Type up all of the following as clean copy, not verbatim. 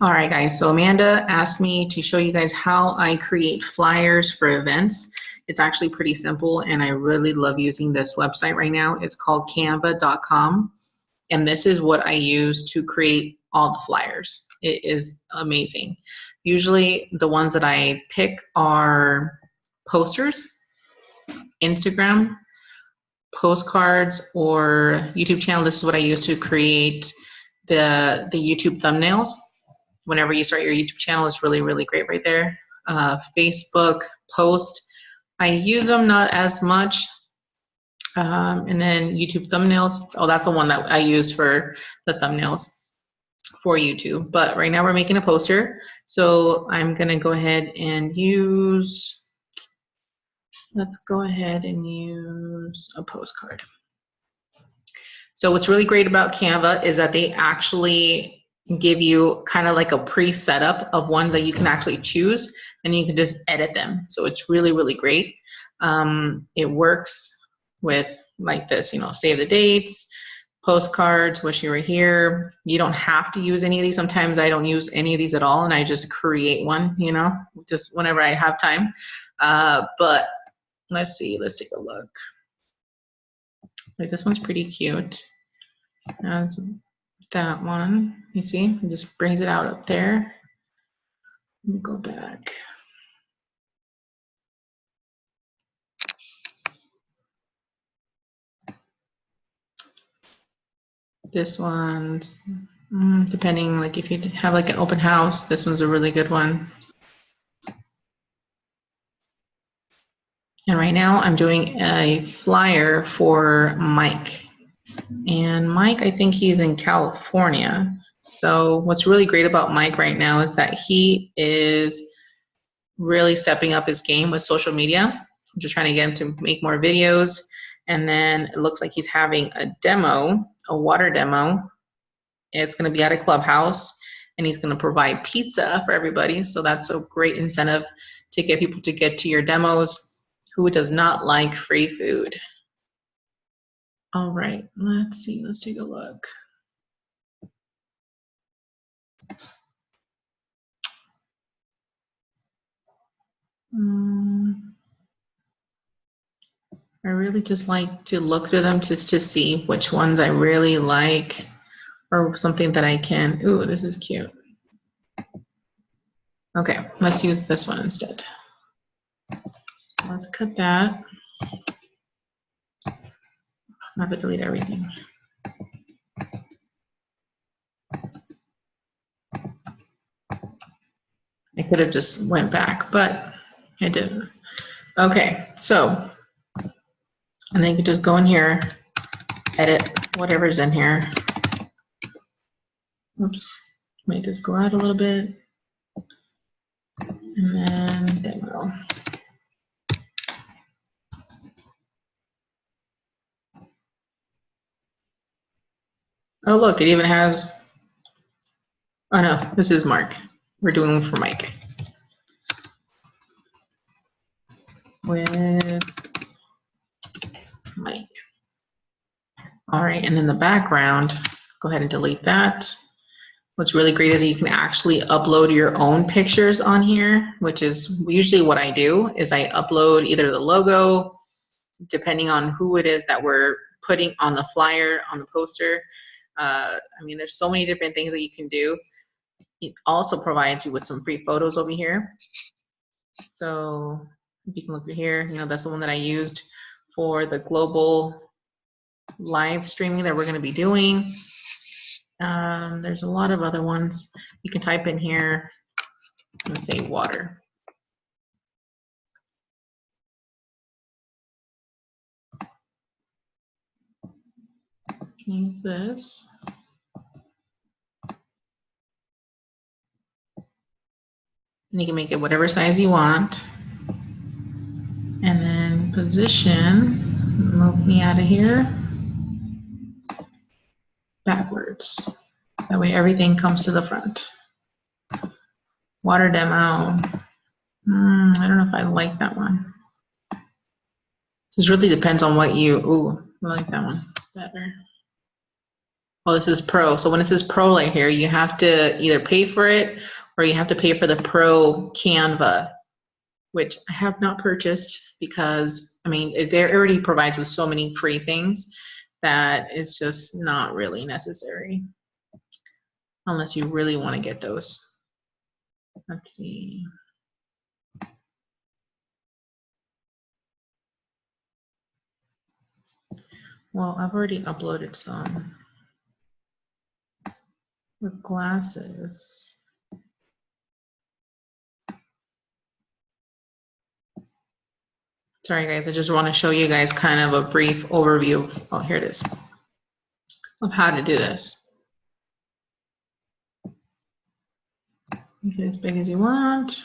All right, guys, so Amanda asked me to show you guys how I create flyers for events. It's actually pretty simple, and I really love using this website right now. It's called canva.com, and this is what I use to create all the flyers. It is amazing. Usually the ones that I pick are posters, Instagram, postcards, or YouTube channel. This is what I use to create the YouTube thumbnails. Whenever you start your YouTube channel, it's really, really great right there. Facebook post, I use them not as much. And then YouTube thumbnails, oh, that's the one that I use for the thumbnails for YouTube. But right now we're making a poster. So I'm gonna go ahead and use, let's go ahead and use a postcard. So what's really great about Canva is that they actually give you kind of like a pre-setup of ones that you can actually choose, and you can just edit them. So it's really, really great. It works with like this, you know, save the dates, postcards, wish you were here. You don't have to use any of these. Sometimes I don't use any of these at all, and I just create one, you know, just whenever I have time. But let's see, let's take a look. Like this one's pretty cute. As that one, you see, it just brings it out up there. Let me go back. This one's, depending, like if you have like an open house, this one's a really good one. And right now I'm doing a flyer for Mike. And Mike, I think he's in California. So what's really great about Mike right now is that he is really stepping up his game with social media. I'm just trying to get him to make more videos. And then it looks like he's having a demo, a water demo. It's going to be at a clubhouse, and he's going to provide pizza for everybody. So that's a great incentive to get people to get to your demos. Who does not like free food? All right, let's see, let's take a look. I really just like to look through them just to see which ones I really like, or something that I can, ooh, this is cute. Okay, let's use this one instead. So let's cut that. I have to delete everything. I could have just went back, but I didn't. Okay, so, and then you can just go in here, edit whatever's in here. Oops, make this go out a little bit. And then demo. Oh, look, it even has, oh no, this is Mark. We're doing one for Mike. With Mike. All right, and then the background, go ahead and delete that. What's really great is that you can actually upload your own pictures on here, which is usually what I do, is I upload either the logo, depending on who it is that we're putting on the flyer, on the poster. I mean, there's so many different things that you can do. It also provides you with some free photos over here. So you can look through here, you know, that's the one that I used for the global live streaming that we're going to be doing. There's a lot of other ones. You can type in here and say water. Use this. And you can make it whatever size you want. And then position, move me out of here, backwards. That way everything comes to the front. Water demo. I don't know if I like that one. This really depends on what you, ooh, I like that one better. Well, this is Pro. So when it says Pro right here, you have to either pay for it or you have to pay for the Pro Canva, which I have not purchased because, I mean, it already provides with so many free things that it's just not really necessary unless you really want to get those. Let's see. Well, I've already uploaded some with glasses. Sorry guys, I just want to show you guys kind of a brief overview. Oh, here it is. Of how to do this. Make it as big as you want.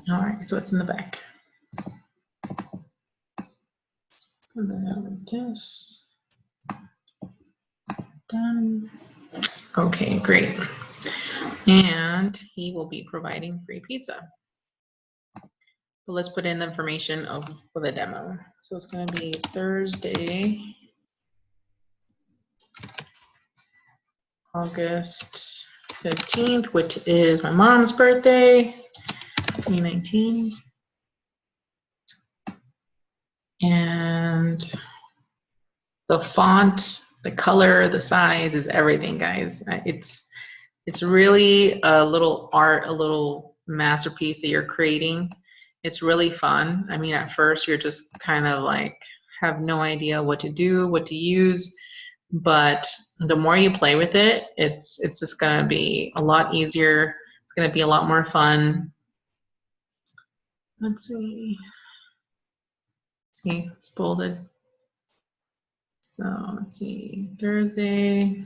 All right, so it's in the back. Put that out like this. Done. Okay, great. And he will be providing free pizza. So let's put in the information for the demo. So it's going to be Thursday, August 15th, which is my mom's birthday, 2019. And the font, the color, the size is everything, guys. It's really a little art, a little masterpiece that you're creating. It's really fun. I mean, at first you're just kind of like have no idea what to do, what to use, but the more you play with it, it's just gonna be a lot easier. It's gonna be a lot more fun. Let's see. See, it's bolded. So let's see, Thursday.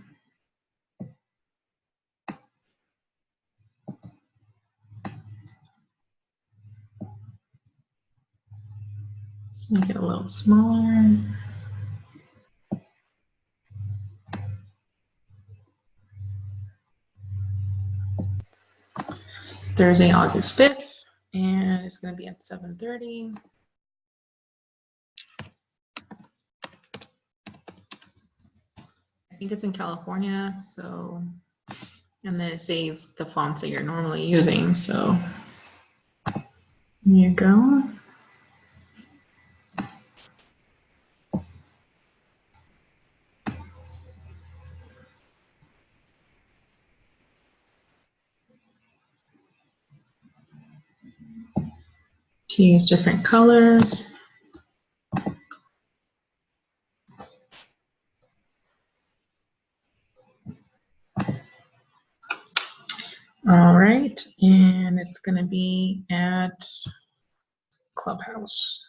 Let's make it a little smaller. Thursday, August 5th, and it's going to be at 7:30. I think it's in California, so, and then it saves the fonts that you're normally using, so there you go. To use different colors. All right, and it's going to be at Clubhouse.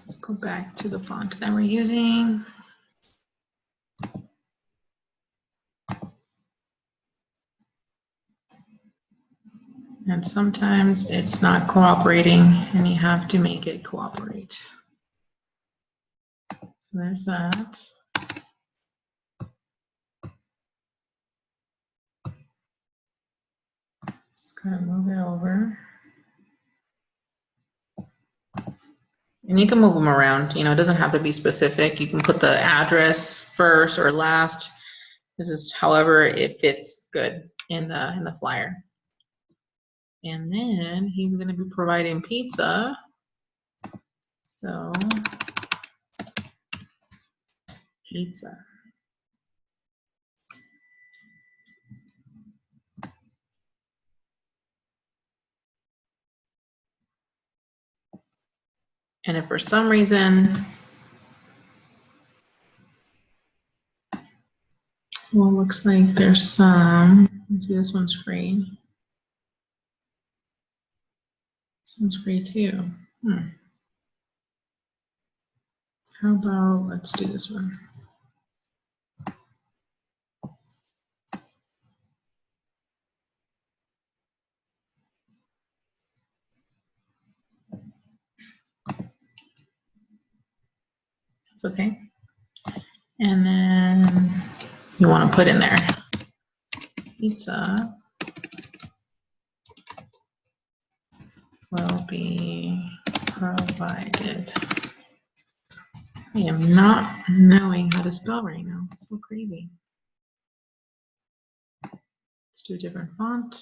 Let's go back to the font that we're using. And sometimes it's not cooperating and you have to make it cooperate. So there's that. Just kind of move it over. And you can move them around, you know, it doesn't have to be specific. You can put the address first or last. This is however it fits good in the flyer. And then he's going to be providing pizza. So pizza. And if for some reason, well, looks like there's some, let's see, this one's free. This one's free too. How about, let's do this one. It's okay. And then you want to put in there pizza will be provided. I am not knowing how to spell right now. It's so crazy. Let's do a different font.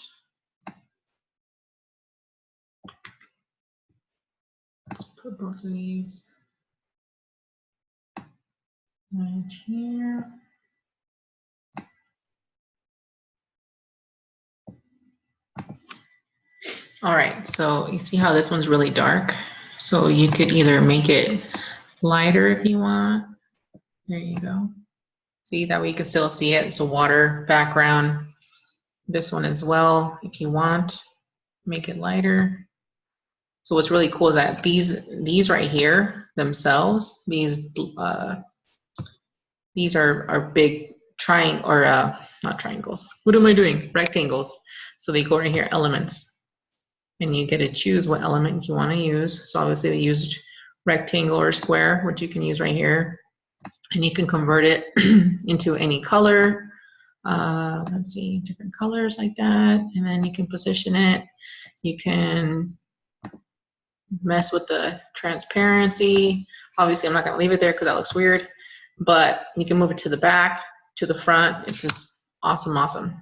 Let's put both of these right here. All right, so you see how this one's really dark? So you could either make it lighter if you want. There you go. See, that way you can still see it. So water background. This one as well, if you want, make it lighter. So what's really cool is that these right here themselves, these are big not triangles. What am I doing? Rectangles. So they go right here, elements. And you get to choose what element you want to use. So obviously they used rectangle or square, which you can use right here. And you can convert it into any color. Let's see, different colors like that. And then you can position it. You can mess with the transparency. Obviously, I'm not going to leave it there because that looks weird. But you can move it to the back, to the front. It's just awesome, awesome.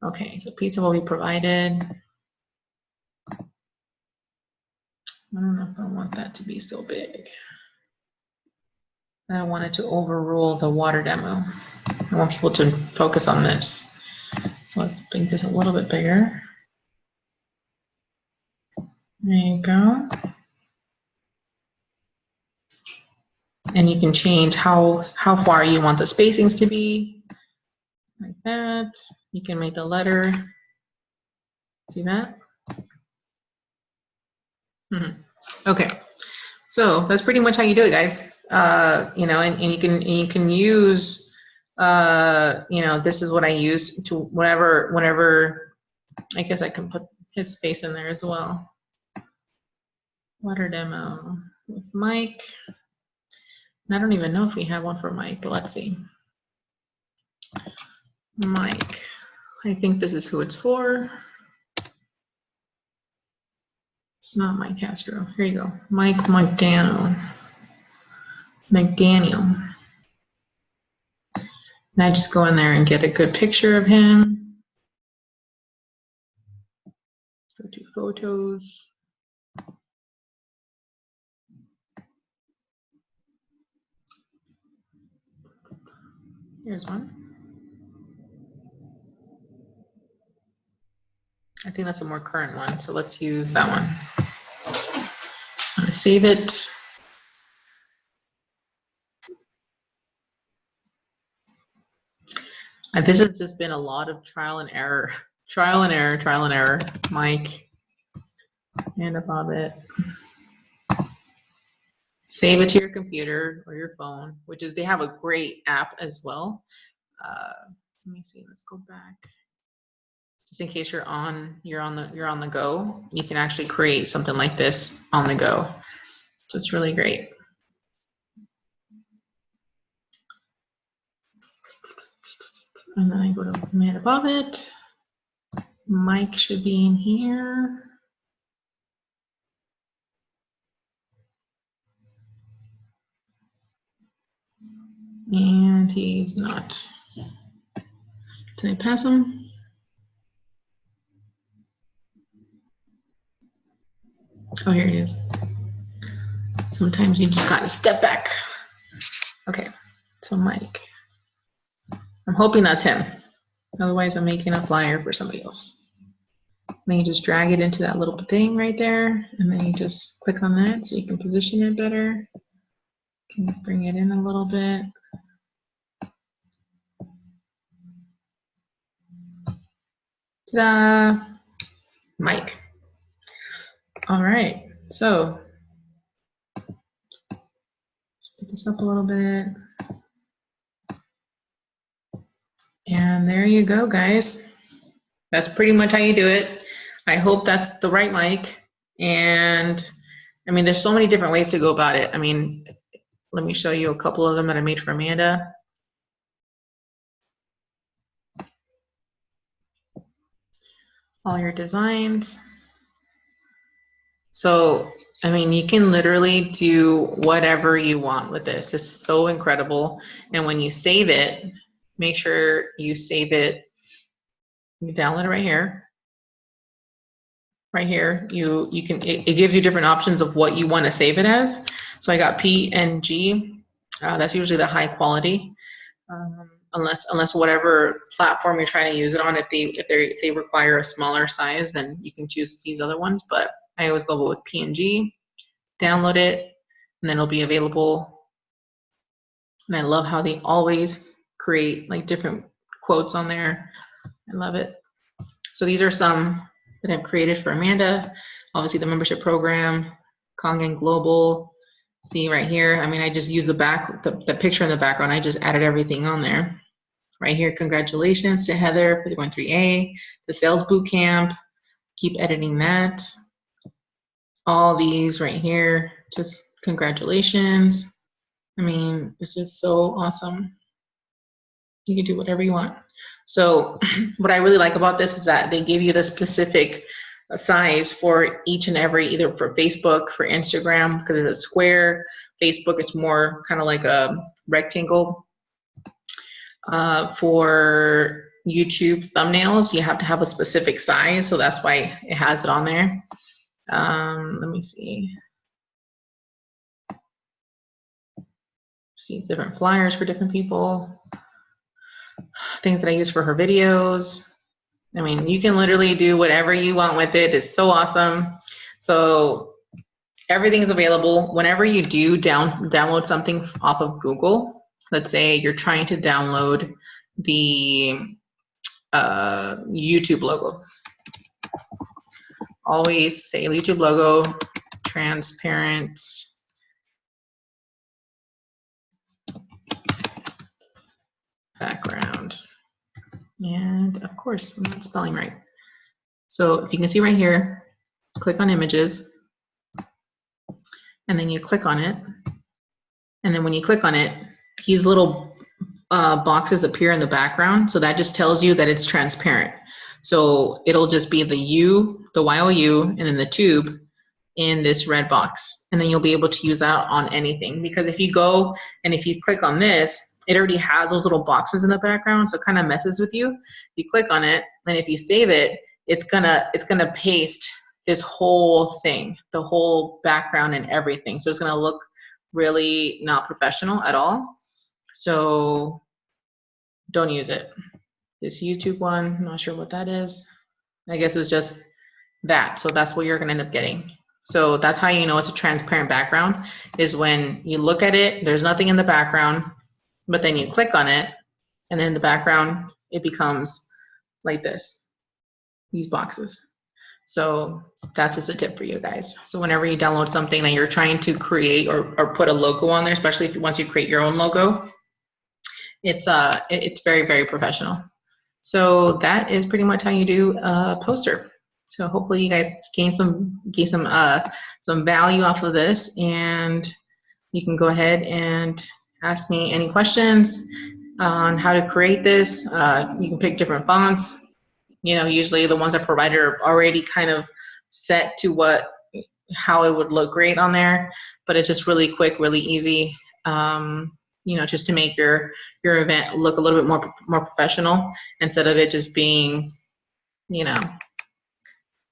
Okay, so pizza will be provided. I don't know if I want that to be so big. I don't want it to overrule the water demo. I want people to focus on this. So let's make this a little bit bigger. There you go. And you can change how far you want the spacings to be. Like that. You can make the letter. See that? Okay. So that's pretty much how you do it, guys. You know, and you can use, you know, this is what I use to whenever, I guess I can put his face in there as well. Water demo with Mike. I don't even know if we have one for Mike, but let's see. Mike. I think this is who it's for. It's not Mike Castro. Here you go. Mike McDaniel. And I just go in there and get a good picture of him. Go to photos. Here's one. I think that's a more current one, so let's use that one. I'm gonna save it. This has just been a lot of trial and error. Trial and error, trial and error. Mike and above it. Save it to your computer or your phone, which is, they have a great app as well. Let me see, let's go back. Just in case you're on the go, you can actually create something like this on the go. So it's really great. And then I go to command above it. Mike should be in here. And he's not. Did I pass him? Oh, here he is. Sometimes you just gotta step back. Okay, so Mike. I'm hoping that's him. Otherwise, I'm making a flyer for somebody else. Then you just drag it into that little thing right there, and then you just click on that so you can position it better. Can you bring it in a little bit? Ta-da! Mike. All right, so pick this up a little bit. And there you go, guys. That's pretty much how you do it. I hope that's the right mic. And I mean, there's so many different ways to go about it. I mean, let me show you a couple of them that I made for Amanda. All your designs. So, I mean, you can literally do whatever you want with this. It's so incredible. And when you save it, make sure you save it. You download it right here. Right here, you can, it gives you different options of what you want to save it as. So I got PNG. That's usually the high quality. Unless whatever platform you're trying to use it on, if they require a smaller size, then you can choose these other ones. But I always go with PNG. Download it, and then it'll be available. And I love how they always create like different quotes on there. I love it. So these are some that I've created for Amanda. Obviously the membership program, Kongan Global. See right here, I mean, I just use the picture in the background. I just added everything on there. Right here, congratulations to Heather for the 3A, the sales boot camp. Keep editing that. All these right here, just congratulations. I mean, it's just so awesome. You can do whatever you want. So what I really like about this is that they give you the specific size for each and every, either for Facebook, for Instagram, because it's a square. Facebook, it's more kind of like a rectangle. For YouTube thumbnails, you have to have a specific size, so that's why it has it on there. Let me see. See different flyers for different people. Things that I use for her videos. I mean, you can literally do whatever you want with it. It's so awesome. So everything is available. Whenever you do download something off of Google, let's say you're trying to download the YouTube logo. Always say YouTube logo, transparent background. And of course, I'm not spelling right. So if you can see right here, click on images, and then you click on it. And then when you click on it, these little boxes appear in the background. So that just tells you that it's transparent. So it'll just be the U, the YOU, and then the tube in this red box. And then you'll be able to use that on anything. Because if you go and if you click on this, it already has those little boxes in the background, so it kind of messes with you. You click on it, and if you save it, it's gonna paste this whole thing, the whole background and everything. So it's gonna look really not professional at all. So don't use it. This YouTube one, I'm not sure what that is. I guess it's just that. So that's what you're gonna end up getting. So that's how you know it's a transparent background, is when you look at it, there's nothing in the background, but then you click on it, and then the background, it becomes like this, these boxes. So that's just a tip for you guys. So whenever you download something that you're trying to create or put a logo on there, especially if once you create your own logo, it's very, very professional. So that is pretty much how you do a poster. So hopefully you guys gain some value off of this, and you can go ahead and ask me any questions on how to create this. You can pick different fonts. You know, usually the ones I provided are already kind of set to how it would look great on there, but it's just really quick, really easy. You know, just to make your event look a little bit more professional, instead of it just being, you know,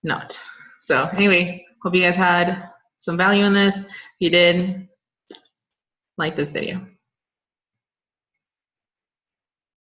not. So anyway, hope you guys had some value in this. If you did, like this video.